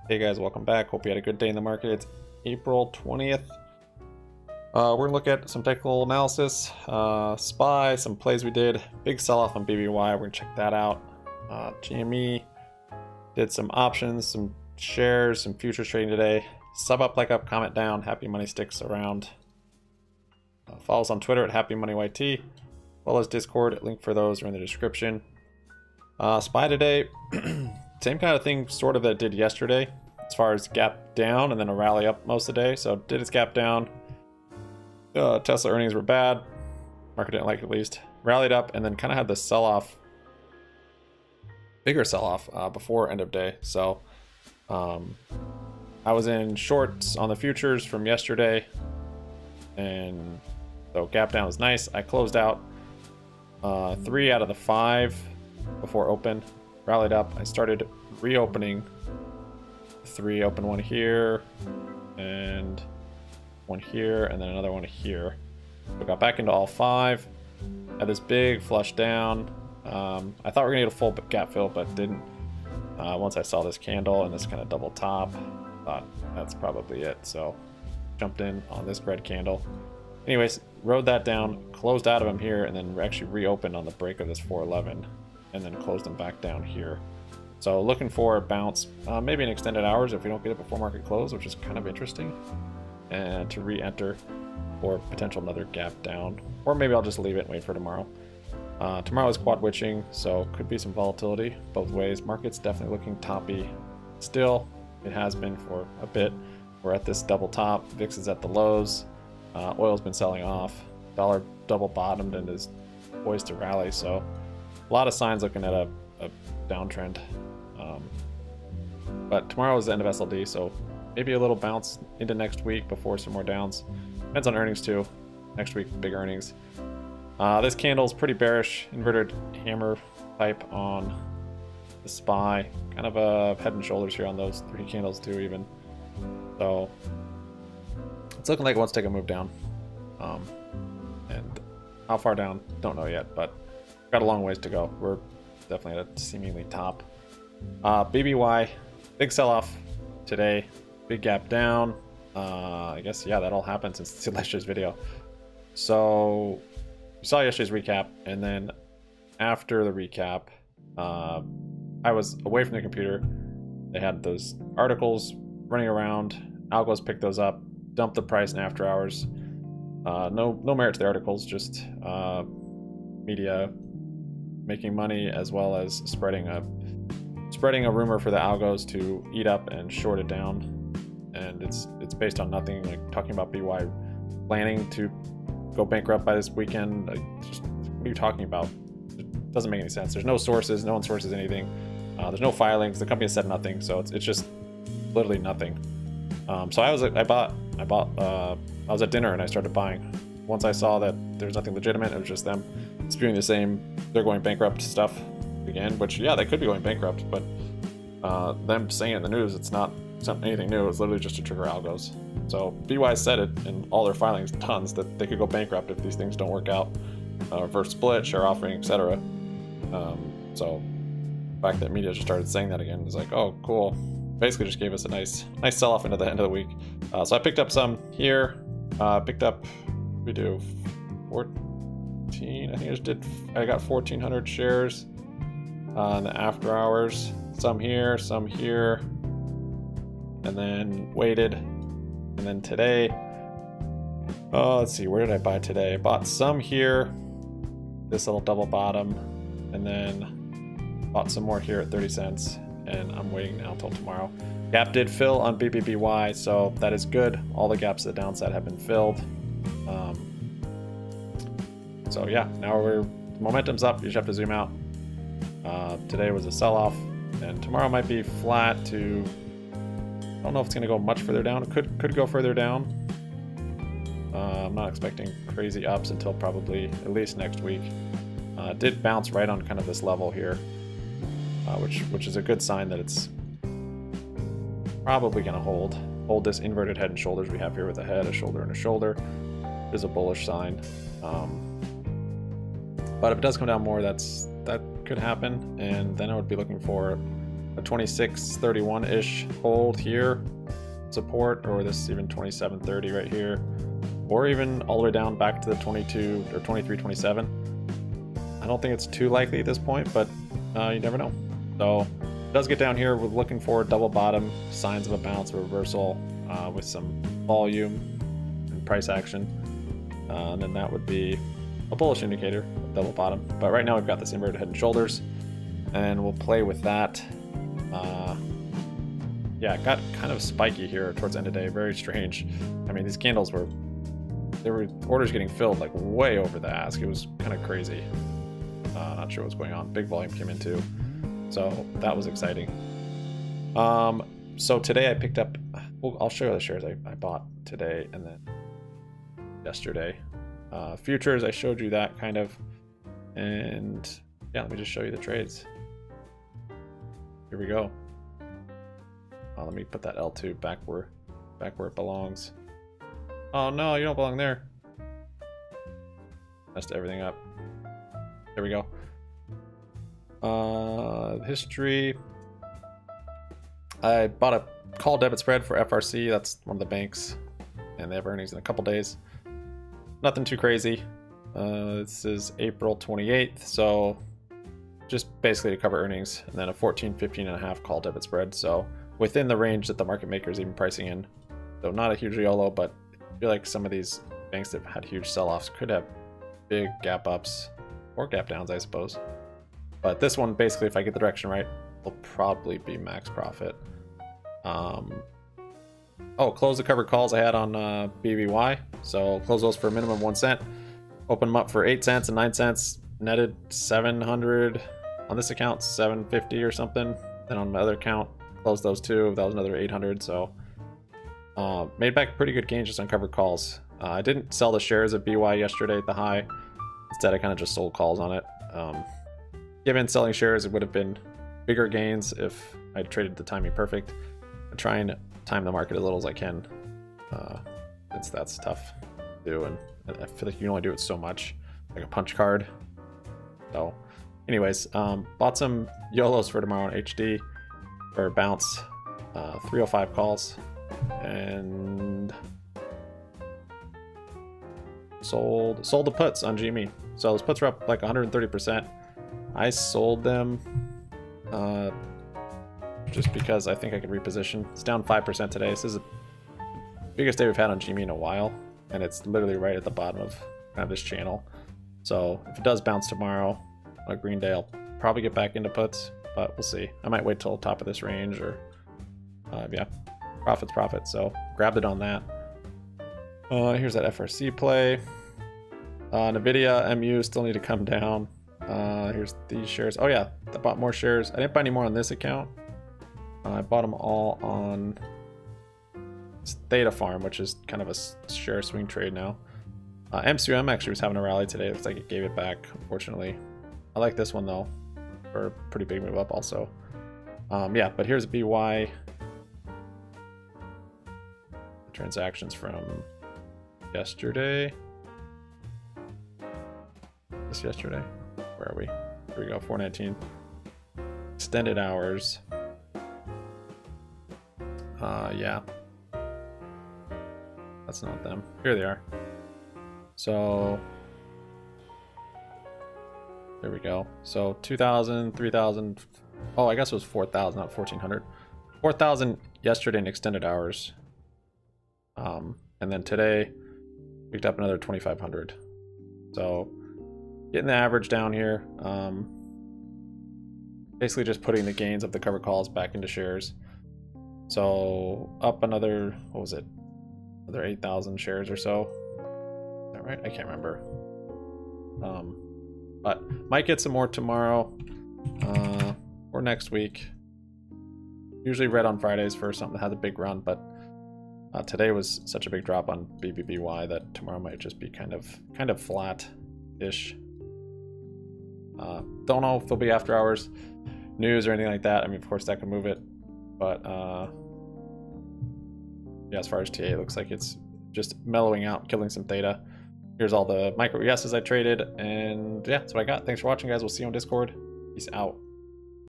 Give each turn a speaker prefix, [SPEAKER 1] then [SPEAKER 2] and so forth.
[SPEAKER 1] Hey guys, welcome back. Hope you had a good day in the market. It's April 20th. We're gonna look at some technical analysis, SPY, some plays we did, big sell-off on BBBY. We're gonna check that out. GME did some options, some shares, some futures trading today. Sub up, like up, comment down. Happy Money sticks around. Follow us on Twitter at Happy Money YT. Follow us Discord. Link for those are in the description. SPY today. Same kind of thing sort of that it did yesterday as far as gap down and then a rally up most of the day. So did its gap down. Tesla earnings were bad. Market didn't like it, at least. Rallied up and then kind of had the sell-off, bigger sell-off before end of day. So I was in shorts on the futures from yesterday. And so gap down was nice. I closed out 3 out of the 5 before open. Rallied up. I started reopening 3, open one here and one here and then another one here. So got back into all 5. Had this big flush down. I thought we were gonna get a full gap fill, but didn't. Once I saw this candle and this kind of double top, thought that's probably it. So jumped in on this red candle. Anyways, rode that down, closed out of them here, and then actually reopened on the break of this 411. And then close them back down here. So looking for a bounce, maybe in extended hours if we don't get it before market close, which is kind of interesting. And to re-enter or potential another gap down. Or maybe I'll just leave it and wait for tomorrow. Tomorrow is quad witching, so could be some volatility both ways. Market's definitely looking toppy still. It has been for a bit. We're at this double top. VIX is at the lows. Oil's been selling off. Dollar double bottomed and is poised to rally. So a lot of signs looking at a downtrend. But tomorrow is the end of SLD, so maybe a little bounce into next week before some more downs. Depends on earnings too. Next week, big earnings. This candle is pretty bearish. Inverted hammer type on the SPY. Kind of a head and shoulders here on those 3 candles too even. So it's looking like it wants to take a move down. And how far down, don't know yet, but got a long ways to go. We're definitely at a seemingly top. BBY, big sell-off today, big gap down. I guess, yeah, that all happened since yesterday's video. So we saw yesterday's recap, and then after the recap, I was away from the computer. They had those articles running around. Algos picked those up, dumped the price in after hours. No merit to the articles, just media making money as well as spreading a rumor for the algos to eat up and short it down. And it's based on nothing, like talking about BY planning to go bankrupt by this weekend. Just, what are you talking about? It doesn't make any sense. There's no sources, no one sources anything. There's no filings. The company has said nothing, so it's just literally nothing. So I was at dinner and I started buying. Once I saw that there's nothing legitimate, it was just them spewing the same they're going bankrupt stuff again, which, yeah, they could be going bankrupt, but them saying it in the news, it's not anything new. It's literally just to trigger algos. So BY said it in all their filings, tons, that they could go bankrupt if these things don't work out. Reverse split, share offering, etc. So the fact that media just started saying that again is like, oh, cool. Basically just gave us a nice sell-off into the end of the week. So I picked up some here. We do 14, I think I got 1,400 shares in the after hours. Some here, and then waited. And then today, let's see, where did I buy today? I bought some here, this little double bottom, and then bought some more here at 30 cents. And I'm waiting now until tomorrow. Gap did fill on BBBY, so that is good. All the gaps to the downside have been filled. So yeah, now momentum's up. You just have to zoom out. Today was a sell-off, and tomorrow might be flat to. I don't know if it's going to go much further down. It could go further down. I'm not expecting crazy ups until probably at least next week. It did bounce right on kind of this level here. Which is a good sign that it's probably going to hold this inverted head and shoulders we have here with a head, a shoulder, and a shoulder. Is a bullish sign. But if it does come down more, that could happen, and then I would be looking for a 26.31-ish hold here, support, or this is even 27.30 right here, or even all the way down back to the 22 or 23.27. I don't think it's too likely at this point, but you never know. So it does get down here. We're looking for double bottom, signs of a bounce, a reversal with some volume and price action. And then that would be a bullish indicator of double bottom. But right now we've got this inverted head and shoulders, and we'll play with that. Yeah, it got kind of spiky here towards the end of the day. Very strange. I mean, these candles were, there were orders getting filled like way over the ask. It was kind of crazy. Not sure what's going on. Big volume came in too, so that was exciting. So today I picked up, well, I'll show you the shares I bought today and then yesterday. Futures, I showed you that kind of, and yeah, let me just show you the trades. Here we go. Let me put that L2 back where it belongs. Oh no, you don't belong there. Messed everything up. There we go. History. I bought a call debit spread for FRC. That's one of the banks, and they have earnings in a couple days. Nothing too crazy. This is April 28th, so just basically to cover earnings, and then a 14.15.5 call debit spread. So within the range that the market maker is even pricing in. So not a huge YOLO, but I feel like some of these banks that had huge sell-offs could have big gap ups or gap downs, I suppose. But this one, basically, if I get the direction right, will probably be max profit. Oh, close the covered calls I had on BBBY. So close those for a minimum 1 cent. Open them up for 8 cents and 9 cents. Netted 700 on this account, 750 or something. Then on my other account, closed those two. That was another 800. So made back pretty good gains just on covered calls. I didn't sell the shares of BY yesterday at the high. Instead, I kind of just sold calls on it. Given selling shares, it would have been bigger gains if I traded the timing perfect. I try and time the market as little as I can. That's tough to do, and I feel like you can only do it so much, like a punch card. So, anyways, bought some YOLOs for tomorrow on HD for bounce, 305 calls, and sold the puts on GME. So those puts were up like 130%. I sold them just because I think I could reposition. It's down 5% today. This is the biggest day we've had on GME in a while, and it's literally right at the bottom of kind of this channel. So if it does bounce tomorrow on a green day, I'll probably get back into puts, but we'll see. I might wait till the top of this range, or yeah, profit's profit. So grabbed it on that. Here's that FRC play. Nvidia, MU still need to come down. Here's these shares. Oh yeah, I bought more shares. I didn't buy any more on this account. I bought them all on Theta Farm, which is kind of a share swing trade now. MCM actually was having a rally today. Looks like it gave it back, unfortunately. I like this one though, for a pretty big move up also. Yeah, but here's BY transactions from yesterday. Yesterday, where are we? Here we go, 419. Extended hours. Yeah, that's not them. Here they are. So there we go. So 2,000, 3,000. Oh, I guess it was 4,000, not 1,400. 4,000 yesterday in extended hours. And then today picked up another 2,500. So getting the average down here. Basically just putting the gains of the covered calls back into shares. So up another, what was it? Another 8,000 shares or so. Is that right? I can't remember. But might get some more tomorrow or next week. Usually red on Fridays for something that has a big run, but today was such a big drop on BBBY that tomorrow might just be kind of flat-ish. Don't know if there'll be after hours news or anything like that. I mean, of course that could move it, but yeah, as far as TA, it looks like it's just mellowing out, killing some theta. Here's all the micro ESs I traded, and yeah, that's what I got. Thanks for watching, guys. We'll see you on Discord. Peace out.